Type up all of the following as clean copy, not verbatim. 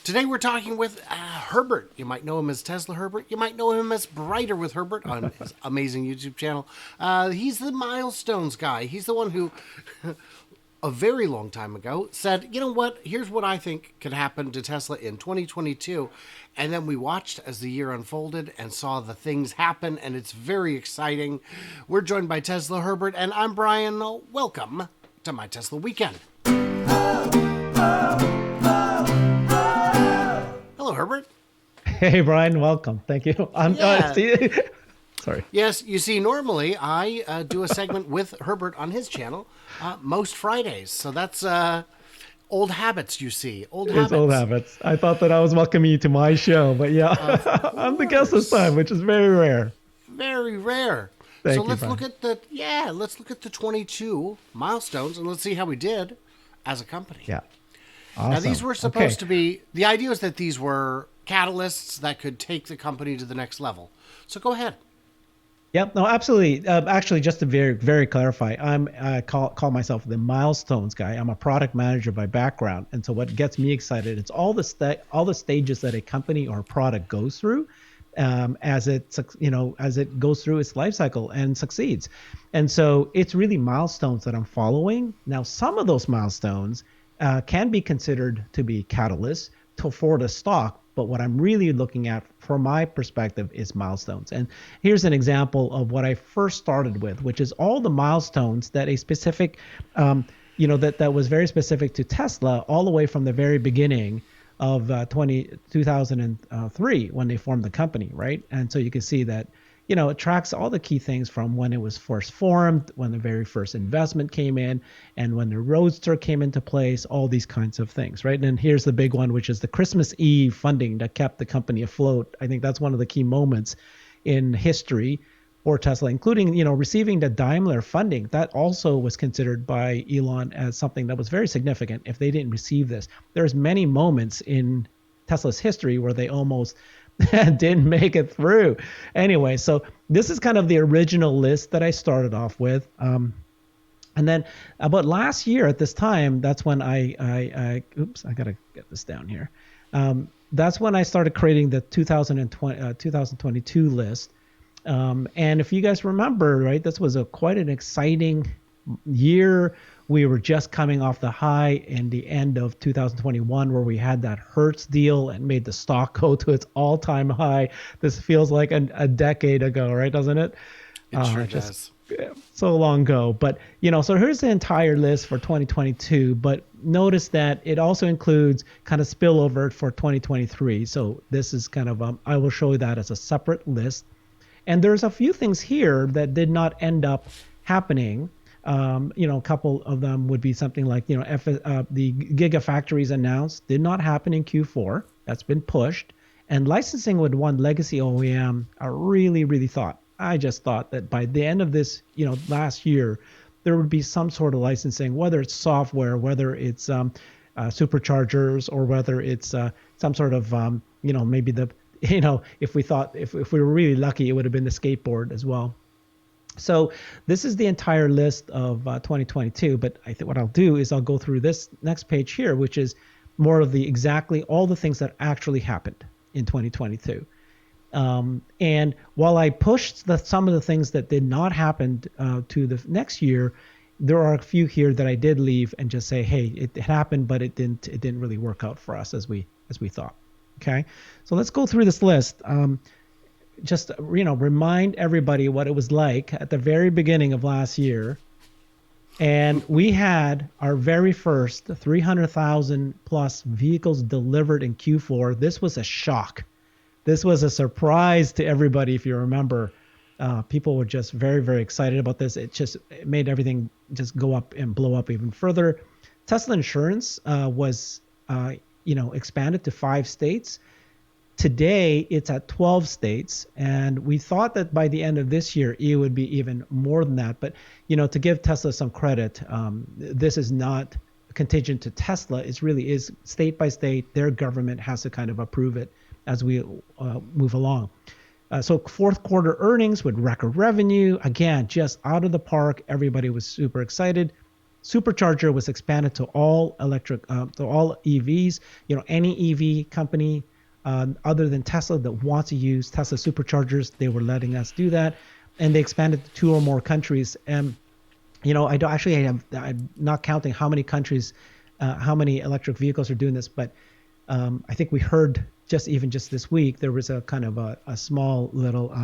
Today we're talking with Herbert. You might know him as Tesla Herbert. You might know him as Brighter with Herbert on his amazing YouTube channel. He's the milestones guy. He's the one who, a very long time ago, said, you know what, here's what I think could happen to Tesla in 2022. And then we watched as the year unfolded and saw the things happen, and it's very exciting. We're joined by Tesla Herbert, and I'm Brian. Welcome to My Tesla Weekend. Hello, Herbert. Hey, Brian. Welcome. Thank you. Sorry. Yes, you see, normally I do a segment with Herbert on his channel most Fridays. So that's old habits, you see. Old habits. I thought that I was welcoming you to my show, but yeah, I'm the guest this time, which is very rare. Very rare. Thank so you, let's Brian. look at the 22 milestones and let's see how we did as a company. Yeah. Awesome. Now, these were supposed to be, the idea was that these were catalysts that could take the company to the next level. So go ahead. Yep. No, absolutely. Actually, just to very clarify, I call myself the milestones guy. I'm a product manager by background, and so what gets me excited is all the stages that a company or a product goes through, as it goes through its life cycle and succeeds. And so it's really milestones that I'm following. Now, some of those milestones can be considered to be catalysts for the stock. But what I'm really looking at from my perspective is milestones. And here's an example of what I first started with, which is all the milestones that a specific, that was very specific to Tesla all the way from the very beginning of 2003 when they formed the company, right? And so you can see that, it tracks all the key things from when it was first formed, when the very first investment came in, and when the Roadster came into place, all these kinds of things, right? And then here's the big one, which is the Christmas Eve funding that kept the company afloat. I think that's one of the key moments in history for Tesla, including, receiving the Daimler funding. That also was considered by Elon as something that was very significant if they didn't receive this. There's many moments in Tesla's history where they almost didn't make it through. Anyway, so this is kind of the original list that I started off with. And then about last year at this time, that's when I got to get this down here. That's when I started creating the 2022 list. And if you guys remember, right, this was quite an exciting year. We were just coming off the high in the end of 2021 where we had that Hertz deal and made the stock go to its all-time high. This feels like a decade ago, right? Doesn't it? It sure does. So long ago. But, so here's the entire list for 2022. But notice that it also includes kind of spillover for 2023. So this is kind of, I will show you that as a separate list. And there's a few things here that did not end up happening. A couple of them would be something like, the Gigafactories announced did not happen in Q4. That's been pushed. And licensing with one legacy OEM, I just thought that by the end of this, last year, there would be some sort of licensing, whether it's software, whether it's superchargers, or whether it's some sort of, maybe if we were really lucky, it would have been the skateboard as well. So this is the entire list of 2022, but I think what I'll do is I'll go through this next page here, which is more of exactly all the things that actually happened in 2022. And while I pushed some of the things that did not happen to the next year, there are a few here that I did leave and just say, hey, it happened, but it didn't really work out for us as we thought. Okay, so let's go through this list. Just, remind everybody what it was like at the very beginning of last year. And we had our very first 300,000 plus vehicles delivered in Q4. This was a shock. This was a surprise to everybody. If you remember, people were just very, very excited about this. It made everything just go up and blow up even further. Tesla Insurance was, expanded to 5 states. Today, it's at 12 states, and we thought that by the end of this year, it would be even more than that. But, to give Tesla some credit, this is not contingent to Tesla. It really is state by state. Their government has to kind of approve it as we move along. So fourth quarter earnings with record revenue, again, just out of the park. Everybody was super excited. supercharger was expanded to all electric, to all EVs. Any EV company other than Tesla that wants to use Tesla superchargers, they were letting us do that, and they expanded to 2 or more countries. And I don't actually I'm not counting how many countries, how many electric vehicles are doing this, but I think we heard just this week there was a kind of a small little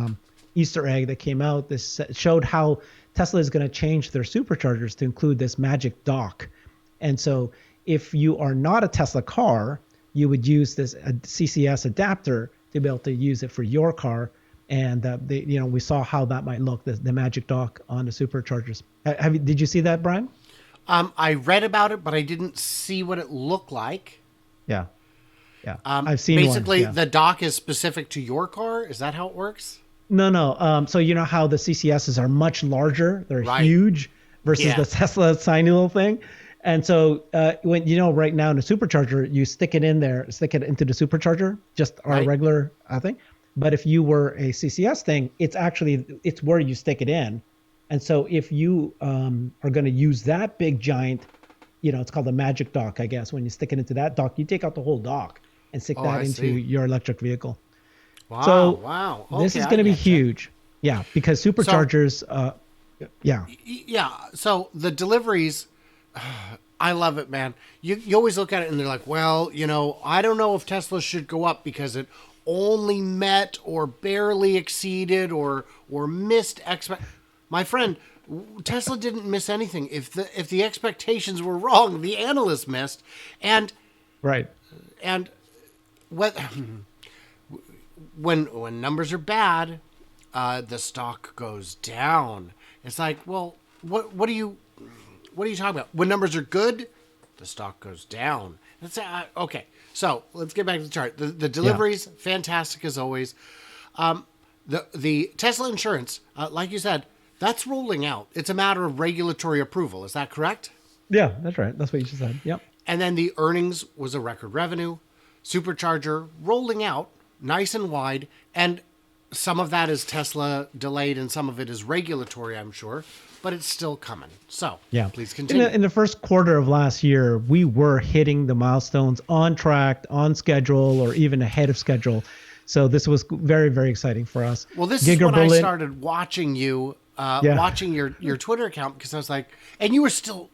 Easter egg that came out. This showed how Tesla is going to change their superchargers to include this magic dock. And so if you are not a Tesla car, you would use this CCS adapter to be able to use it for your car. And we saw how that might look, the magic dock on the superchargers. Did you see that, Brian? I read about it, but I didn't see what it looked like. Yeah. I've seen basically one, yeah. The dock is specific to your car. Is that how it works? No. So you know how the CCSs are much larger, they're huge versus the Tesla tiny little thing. And so when right now in a supercharger, you stick it into the supercharger, just our regular thing. But if you were a CCS thing, it's where you stick it in. And so if you are going to use that big giant, it's called the magic dock, I guess. When you stick it into that dock, you take out the whole dock and stick that into your electric vehicle. Wow. Okay, this is going to be huge. Yeah, because superchargers, So the deliveries, I love it, man. You always look at it and they're like, well, I don't know if Tesla should go up because it only met or barely exceeded or missed My friend, Tesla didn't miss anything. If the expectations were wrong, the analysts missed. And what when numbers are bad, the stock goes down. It's like, well, what are you talking about? When numbers are good, the stock goes down. That's okay. So let's get back to the chart. The deliveries, fantastic as always. The Tesla insurance, like you said, that's rolling out. It's a matter of regulatory approval. Is that correct? Yeah, that's right. That's what you just said. Yep. And then the earnings was a record revenue. Supercharger rolling out nice and wide. And some of that is Tesla delayed and some of it is regulatory, I'm sure. But it's still coming. So please continue. In the first quarter of last year, we were hitting the milestones on track, on schedule, or even ahead of schedule. So this was very, very exciting for us. Well, this is when I started watching you, watching your Twitter account, because I was like, and you were still,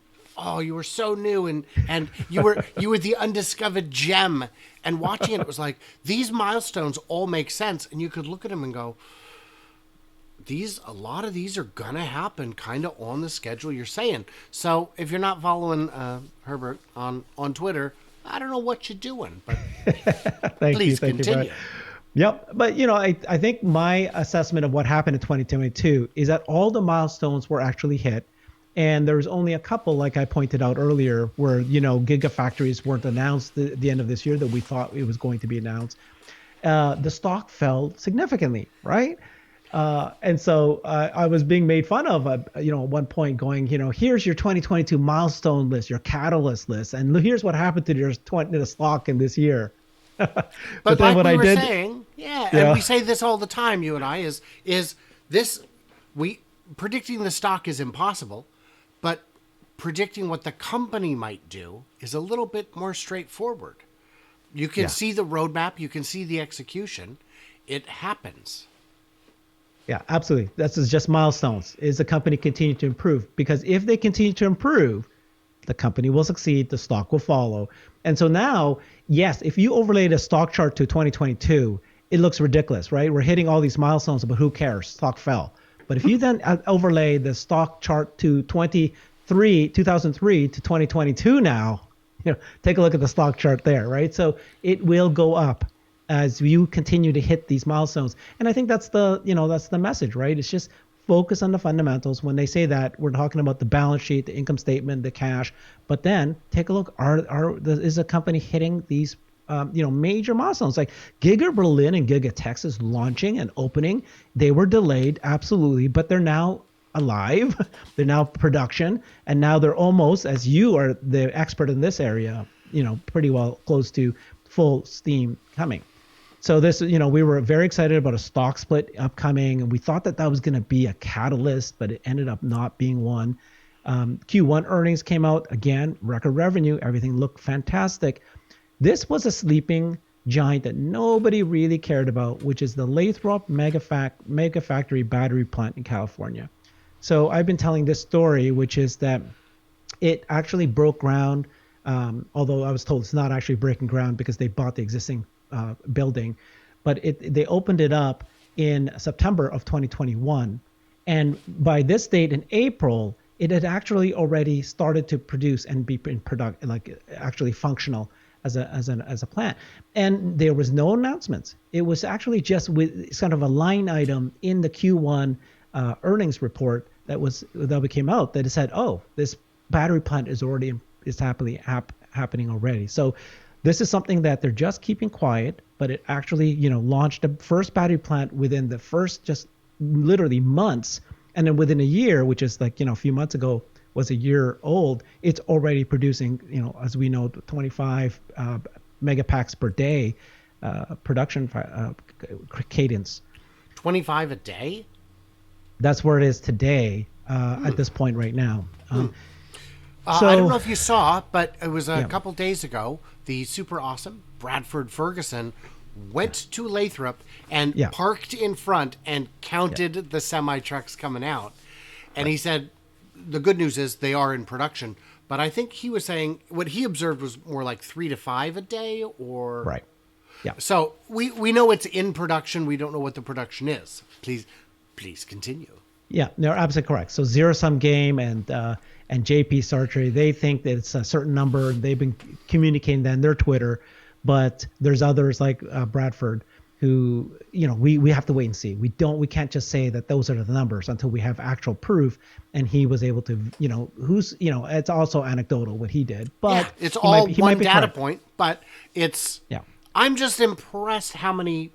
you were so new, and you were the undiscovered gem. And watching it was like, these milestones all make sense, and you could look at them and go, a lot of these are gonna happen kind of on the schedule you're saying. So if you're not following Herbert on Twitter, I don't know what you're doing, but please continue. Yep. But, I think my assessment of what happened in 2022 is that all the milestones were actually hit. And there was only a couple, like I pointed out earlier, where, gigafactories weren't announced at the end of this year that we thought it was going to be announced. The stock fell significantly, right? And so I was being made fun of, at one point going, here's your 2022 milestone list, your catalyst list. And here's what happened to the stock in this year. but then like what we were saying, and we say this all the time, you and I, is this, predicting the stock is impossible, but predicting what the company might do is a little bit more straightforward. You can see the roadmap, you can see the execution. It happens. Yeah, absolutely. This is just milestones. Is the company continue to improve? Because if they continue to improve, the company will succeed, the stock will follow. And so now, yes, if you overlay the stock chart to 2022, it looks ridiculous, right? We're hitting all these milestones, but who cares? Stock fell. But if you then overlay the stock chart to 2003 to 2022 now, take a look at the stock chart there, right? So it will go up as you continue to hit these milestones. And I think that's the message, right? It's just focus on the fundamentals. When they say that, we're talking about the balance sheet, the income statement, the cash. But then take a look. Is a company hitting these major milestones like Giga Berlin and Giga Texas launching and opening? They were delayed, absolutely, but they're now alive. They're now production, and now they're almost, as you are the expert in this area, pretty well close to full steam coming. So this, we were very excited about a stock split upcoming, and we thought that was going to be a catalyst, but it ended up not being one. Q1 earnings came out, again, record revenue, everything looked fantastic. This was a sleeping giant that nobody really cared about, which is the Lathrop Mega Factory battery plant in California. So I've been telling this story, which is that it actually broke ground, although I was told it's not actually breaking ground because they bought the existing building. But they opened it up in September of 2021. And by this date in April, it had actually already started to produce and be in product, like actually functional as a plant. And there was no announcements. It was actually just with kind of a line item in the Q1 earnings report that came out that it said, oh, this battery plant is happening already. So this is something that they're just keeping quiet, but it actually, launched the first battery plant within the first just literally months. And then within a year, which is like, a few months ago, was a year old, it's already producing, as we know, 25 megapacks per day production cadence. 25 a day? That's where it is today at this point right now. So I don't know if you saw, but it was a couple days ago, the super awesome Bradford Ferguson went to Lathrop and parked in front and counted the semi trucks coming out. And he said, the good news is they are in production. But I think he was saying what he observed was more like 3 to 5 a day, or right. Yeah. So we know it's in production. We don't know what the production is. Please continue. Yeah, they're absolutely correct. So zero sum game and JP Sartre, they think that it's a certain number. They've been communicating that on their Twitter, but there's others like Bradford who, we have to wait and see. We can't just say that those are the numbers until we have actual proof. And he was able to, it's also anecdotal what he did, but it's all one data correct. point, but I'm just impressed how many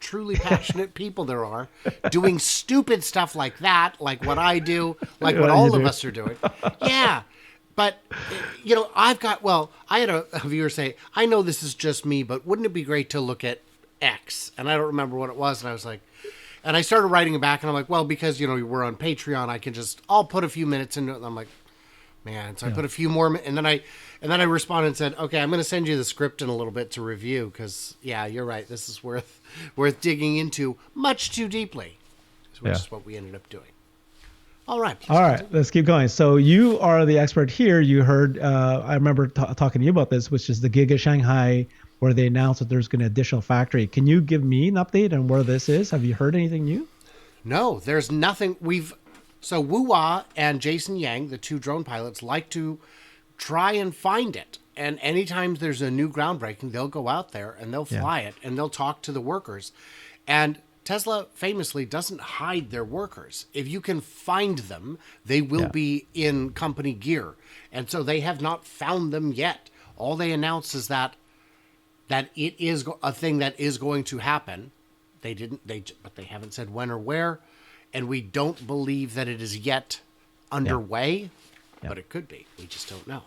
truly passionate people there are doing stupid stuff like that, like what I do, like what all of us are doing. Yeah. But, I had a viewer say, I know this is just me, but wouldn't it be great to look at X? And I don't remember what it was. And I was like, and I started writing it back and I'm like, well, because, we're on Patreon, I'll put a few minutes into it. And I'm like, man. So I put a few more, and then I responded and said, okay, I'm going to send you the script in a little bit to review. Cause you're right. This is worth digging into much too deeply, which is what we ended up doing. All right. Let's keep going. So you are the expert here. You heard, I remember talking to you about this, which is the Giga Shanghai, where they announced that there's going to additional factory. Can you give me an update on where this is? Have you heard anything new? No, there's nothing. So Wu-Wah and Jason Yang, the two drone pilots, like to try and find it. And anytime there's a new groundbreaking, they'll go out there and they'll fly it and they'll talk to the workers. And Tesla famously doesn't hide their workers. If you can find them, they will be in company gear. And so they have not found them yet. All they announced is that it is a thing that is going to happen. But they haven't said when or where. And we don't believe that it is yet underway, but it could be. We just don't know.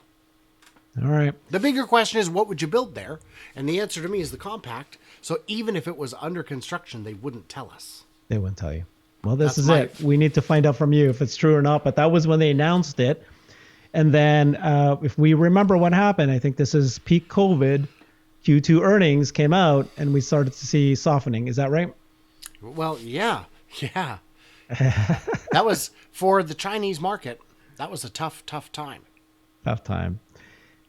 All right. The bigger question is, what would you build there? And the answer to me is the compact. So even if it was under construction, they wouldn't tell us. They wouldn't tell you. Well, this is it. We need to find out from you if it's true or not. But that was when they announced it. And then if we remember what happened, I think this is peak COVID. Q2 earnings came out and we started to see softening. Is that right? Well, yeah. That was, for the Chinese market, that was a tough time. Tough time.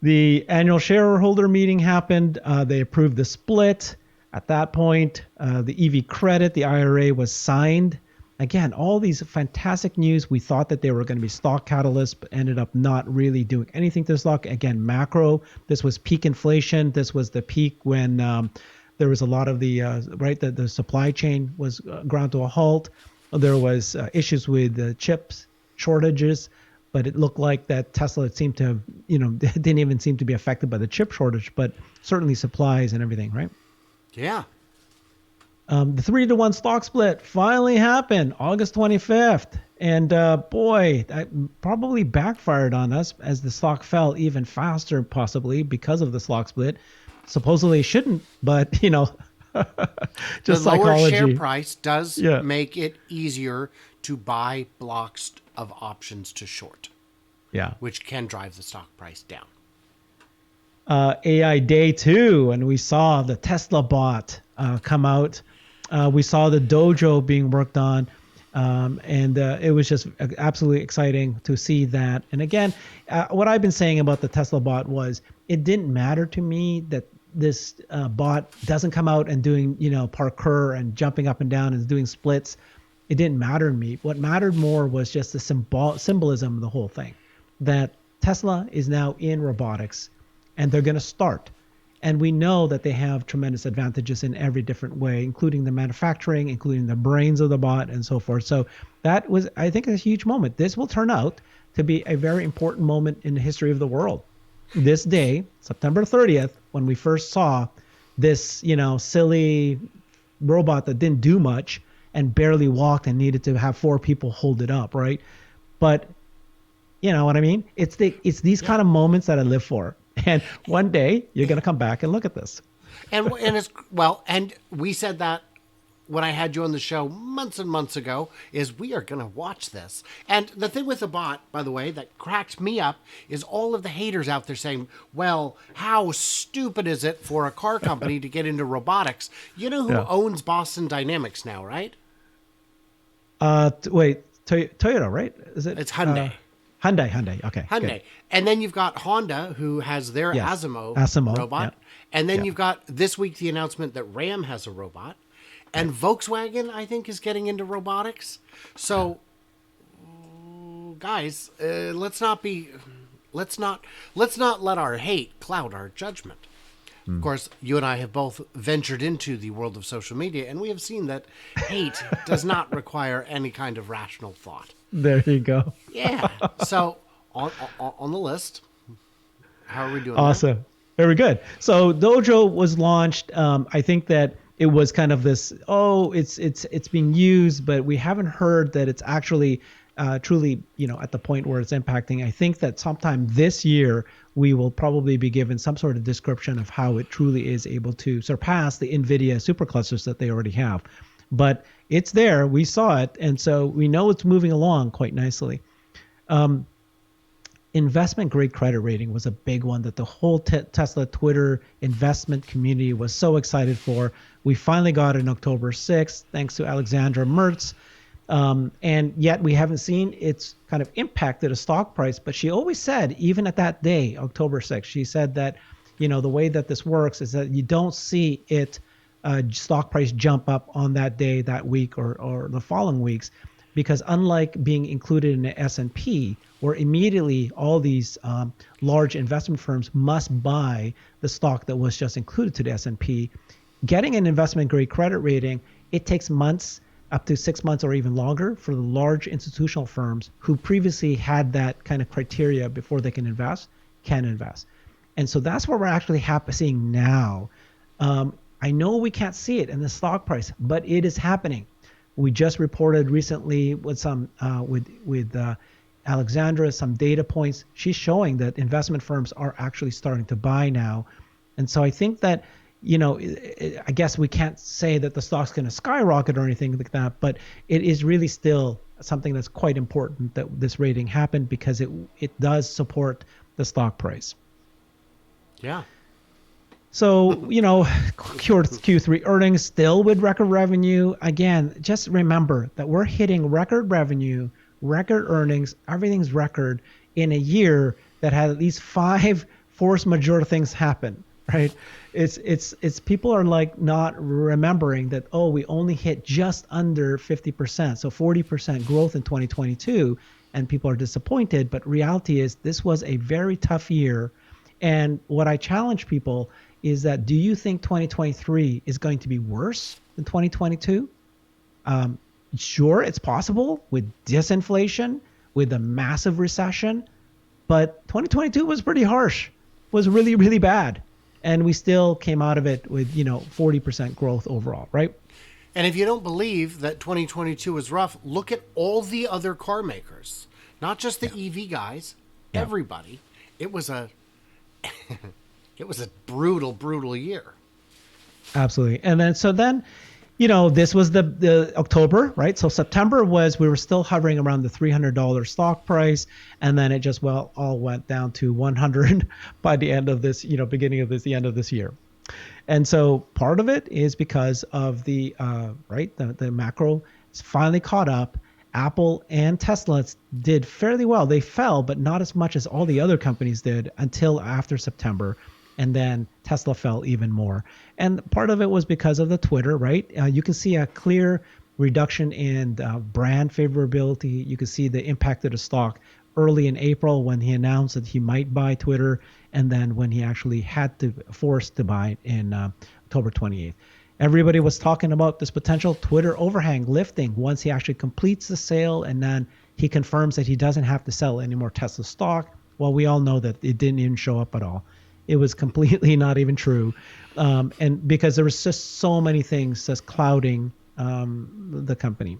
The annual shareholder meeting happened. They approved the split. At that point, the EV credit, the IRA, was signed. Again, all these fantastic news. We thought that they were going to be stock catalysts, but ended up not really doing anything to the stock. Again, macro. This was peak inflation. This was the peak when there was a lot of the supply chain was ground to a halt. There was issues with the chips shortages, but it looked like that Tesla seemed to have, didn't even seem to be affected by the chip shortage, but certainly supplies and everything, right? Yeah. The 3-to-1 stock split finally happened August 25th. And that probably backfired on us as the stock fell even faster, possibly because of the stock split. Supposedly shouldn't, but, just the lower psychology. share price does make it easier to buy blocks of options to short. Yeah. which can drive the stock price down. AI day 2, and we saw the Tesla bot come out. We saw the Dojo being worked on, and it was just absolutely exciting to see that. And again, what I've been saying about the Tesla bot was it didn't matter to me that this bot doesn't come out and doing, parkour and jumping up and down and doing splits. It didn't matter to me. What mattered more was just the symbolism of the whole thing, that Tesla is now in robotics and they're going to start. And we know that they have tremendous advantages in every different way, including the manufacturing, including the brains of the bot and so forth. So that was, I think, a huge moment. This will turn out to be a very important moment in the history of the world. This day, September 30th, when we first saw this, silly robot that didn't do much and barely walked and needed to have 4 people hold it up, right? But you know what I mean? It's these kind of moments that I live for. And one day you're going to come back and look at this. And it's, well, and we said that when I had you on the show months and months ago, is we are going to watch this. And the thing with the bot, by the way, that cracks me up is all of the haters out there saying, well, how stupid is it for a car company to get into robotics? You know who owns Boston Dynamics now, right? Wait, Toyota, right? Is it? It's Hyundai. Hyundai. Okay. Hyundai. Good. And then you've got Honda, who has their Asimo robot. Yeah. And then you've got this week the announcement that Ram has a robot. And Volkswagen, I think, is getting into robotics. So, guys, let's not let our hate cloud our judgment. Of course, you and I have both ventured into the world of social media, and we have seen that hate does not require any kind of rational thought. There you go. Yeah. So on the list, how are we doing? Awesome. Very good. So Dojo was launched. I think that it was kind of this, it's being used, but we haven't heard that it's actually truly, at the point where it's impacting. I think that sometime this year, we will probably be given some sort of description of how it truly is able to surpass the NVIDIA superclusters that they already have. But it's there. We saw it. And so we know it's moving along quite nicely. Investment grade credit rating was a big one that the whole Tesla Twitter investment community was so excited for. We finally got it on October 6th, thanks to Alexandra Mertz. And yet we haven't seen it's kind of impacted a stock price. But she always said, even at that day, October 6th, she said that, the way that this works is that you don't see it stock price jump up on that day, that week, or the following weeks, because unlike being included in the S&P, where immediately all these large investment firms must buy the stock that was just included to the S&P, getting an investment grade credit rating, it takes months, up to 6 months or even longer, for the large institutional firms who previously had that kind of criteria before they can invest. And so that's what we're actually seeing now. I know we can't see it in the stock price, but it is happening. We just reported recently with some with Alexandra some data points. She's showing that investment firms are actually starting to buy now, and so I think that I guess we can't say that the stock's going to skyrocket or anything like that, but it is really still something that's quite important that this rating happened, because it does support the stock price. Yeah. So, Q3 earnings still with record revenue. Again, just remember that we're hitting record revenue, record earnings, everything's record in a year that had at least 5 force majeure things happen, right? It's people are like not remembering that, we only hit just under 50%, so 40% growth in 2022, and people are disappointed. But reality is this was a very tough year. And what I challenge people is that, do you think 2023 is going to be worse than 2022? Sure, it's possible with disinflation, with a massive recession, but 2022 was pretty harsh, was really, really bad. And we still came out of it with, 40% growth overall, right? And if you don't believe that 2022 was rough, look at all the other car makers, not just the EV guys, everybody. It was a brutal, brutal year. Absolutely. And then This was the October, right? So September we were still hovering around the $300 stock price, and then it just all went down to 100 by the end of this, the end of this year. And so part of it is because of the the macro is finally caught up. Apple and Tesla did fairly well. They fell, but not as much as all the other companies did until after September. And then Tesla fell even more. And part of it was because of the Twitter, right? You can see a clear reduction in brand favorability. You can see the impact of the stock early in April when he announced that he might buy Twitter, and then when he actually had to forced to buy it in October 28th. Everybody was talking about this potential Twitter overhang lifting once he actually completes the sale, and then he confirms that he doesn't have to sell any more Tesla stock. Well, we all know that it didn't even show up at all. It was completely not even true. And because there was just so many things just clouding the company.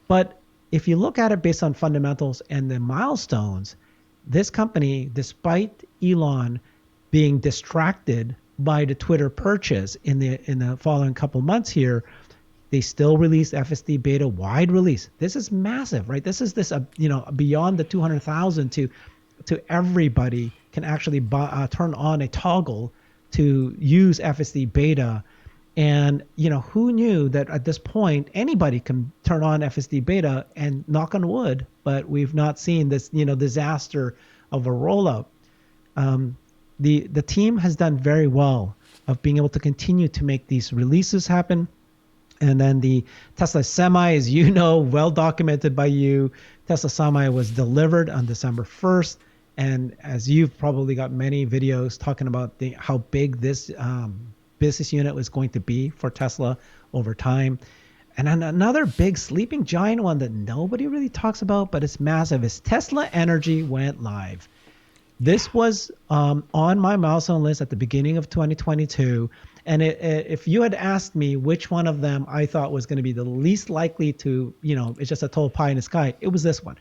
But if you look at it based on fundamentals and the milestones, this company, despite Elon being distracted by the Twitter purchase in the following couple months here, they still released FSD beta wide release. This is massive, right? This is beyond the 200,000 to everybody can actually turn on a toggle to use FSD beta. And who knew that at this point anybody can turn on FSD beta, and knock on wood, but we've not seen this disaster of a rollout. The team has done very well of being able to continue to make these releases happen. And then the Tesla Semi is, well documented by you. Tesla Semi was delivered on December 1st. And as you've probably got many videos talking about how big this business unit was going to be for Tesla over time. And then another big sleeping giant one that nobody really talks about, but it's massive, is Tesla Energy went live. This was on my milestone list at the beginning of 2022. And if you had asked me which one of them I thought was going to be the least likely to, it's just a total pie in the sky, it was this one.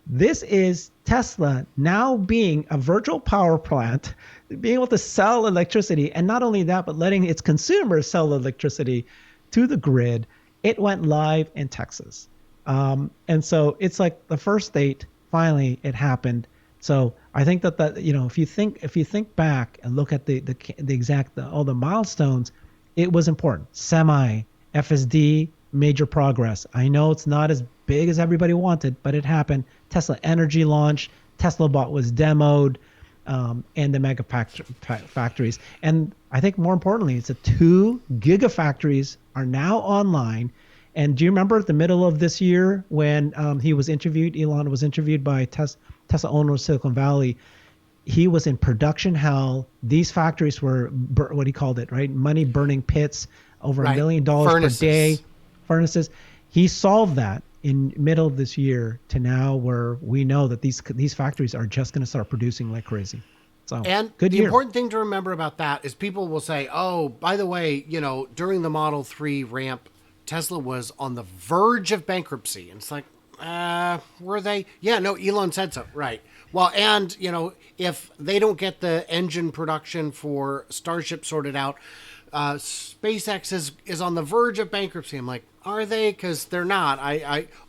This is Tesla now being a virtual power plant, being able to sell electricity, and not only that, but letting its consumers sell electricity to the grid. It went live in Texas. And so it's like the first state, finally it happened. So I think that if you think back and look at the exact all the milestones, it was important. Semi, FSD, major progress. I know it's not as big as everybody wanted, but it happened. Tesla Energy launch, Tesla Bot was demoed, and the MegaPack factories. And I think more importantly, it's 2 gigafactories are now online. And do you remember at the middle of this year when Elon was interviewed by Tesla owner of Silicon Valley? He was in production hell. These factories were what he called it, right? Money burning pits, over $1 million per day, furnaces. He solved that in middle of this year to now, where we know that these factories are just going to start producing like crazy. So, and good the year. important thing to remember about that is people will say, oh, by the way, during the Model 3 ramp, Tesla was on the verge of bankruptcy. And it's like, were they? Yeah, no, Elon said so. Right. Well, and, if they don't get the engine production for Starship sorted out, SpaceX is on the verge of bankruptcy. I'm like, are they? Because they're not.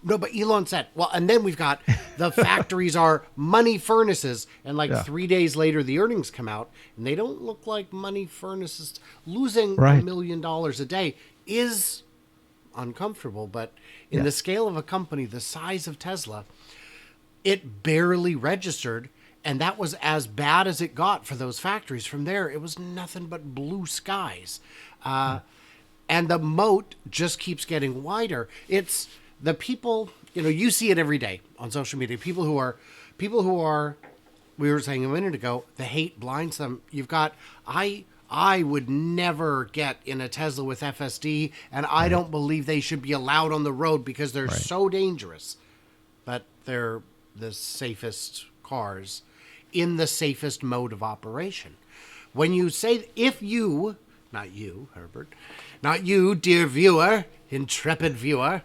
No, but Elon said, well, and then we've got the factories are money furnaces. And 3 days later, the earnings come out and they don't look like money furnaces. Losing $1 million a day is uncomfortable. But in the scale of a company the size of Tesla, it barely registered. And that was as bad as it got for those factories. From there, it was nothing but blue skies. And the moat just keeps getting wider. It's the people, you see it every day on social media. People who are, we were saying a minute ago, the hate blinds them. You've got, I would never get in a Tesla with FSD, and I don't believe they should be allowed on the road because they're so dangerous. But they're the safest cars in the safest mode of operation. When you say, not you, Herbert, not you, dear viewer, intrepid viewer,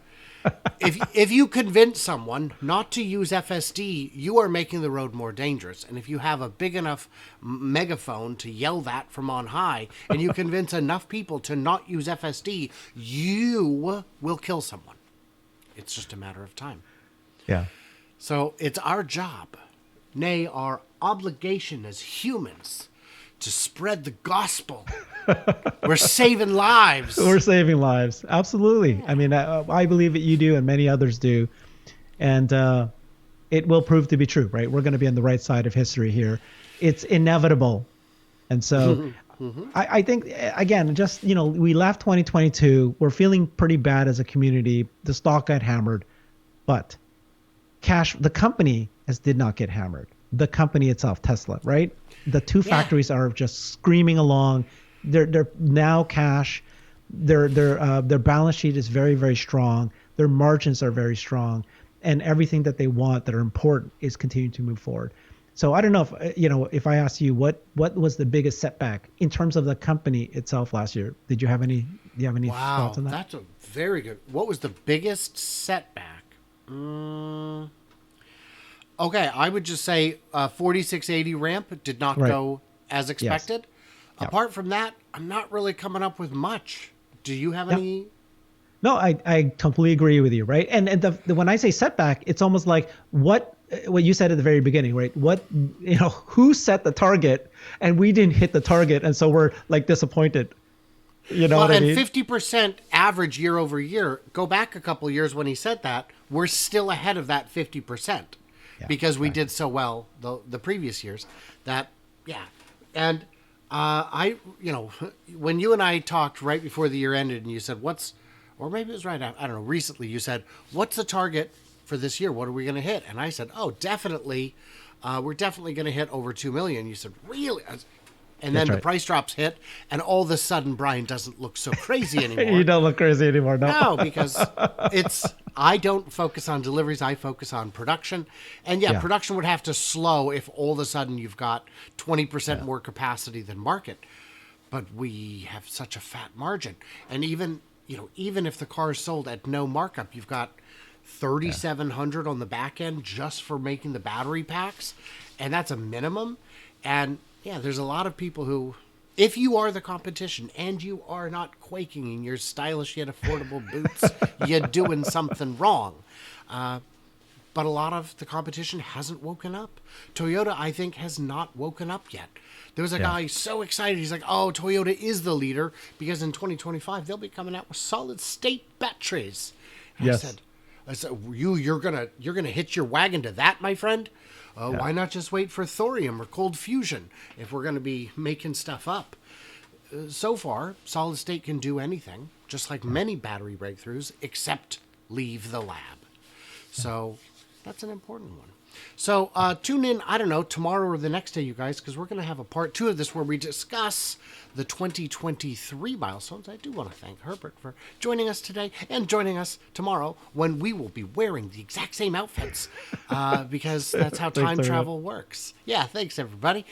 if you convince someone not to use FSD, you are making the road more dangerous. And if you have a big enough megaphone to yell that from on high, and you convince enough people to not use FSD, you will kill someone. It's just a matter of time. Yeah. So it's our job, nay, our obligation as humans, to spread the gospel. We're saving lives. We're saving lives. Absolutely. I mean, I believe that you do and many others do. And it will prove to be true, right? We're going to be on the right side of history here. It's inevitable. And so I think, again, just, we left 2022. We're feeling pretty bad as a community. The stock got hammered. But the company did not get hammered. The company itself, Tesla, right? The two factories are just screaming along. They're now cash. Their balance sheet is very, very strong. Their margins are very strong, and everything that they want that are important is continuing to move forward. So I don't know if I asked you what was the biggest setback in terms of the company itself last year. Do you have any thoughts on that? That's a very good. What was the biggest setback? Okay, I would just say 4680 ramp did not go as expected. Yes. Apart from that, I'm not really coming up with much. Do you have any? No, I completely agree with you, right? And when I say setback, it's almost like what you said at the very beginning, right? Who set the target and we didn't hit the target, and so we're like disappointed. You know what I mean? And 50% average year over year. Go back a couple of years when he said that, we're still ahead of that 50%. Because we did so well the previous years and when you and I talked right before the year ended and you said or maybe it was right after, I don't know, recently you said, what's the target for this year? What are we going to hit? And I said, definitely we're definitely going to hit over 2 million. You said, really? And then the price drops hit, and all of a sudden Brian doesn't look so crazy anymore. You don't look crazy anymore, no. No, because I don't focus on deliveries, I focus on production. And production would have to slow if all of a sudden you've got 20% more capacity than market. But we have such a fat margin. And even if the car is sold at no markup, you've got 3,700 on the back end just for making the battery packs. And that's a minimum. And there's a lot of people who, if you are the competition and you are not quaking in your stylish yet affordable boots, you're doing something wrong. But a lot of the competition hasn't woken up. Toyota, I think, has not woken up yet. There was a guy so excited. He's like, Toyota is the leader because in 2025, they'll be coming out with solid state batteries. And I said, you're gonna hitch your wagon to that, my friend? Why not just wait for thorium or cold fusion if we're going to be making stuff up? So far, solid state can do anything, just like many battery breakthroughs, except leave the lab. So that's an important one. So tune in, I don't know, tomorrow or the next day, you guys, because we're going to have a part 2 of this where we discuss the 2023 milestones. I do want to thank Herbert for joining us today and joining us tomorrow when we will be wearing the exact same outfits because that's how time travel works. Yeah, thanks, everybody.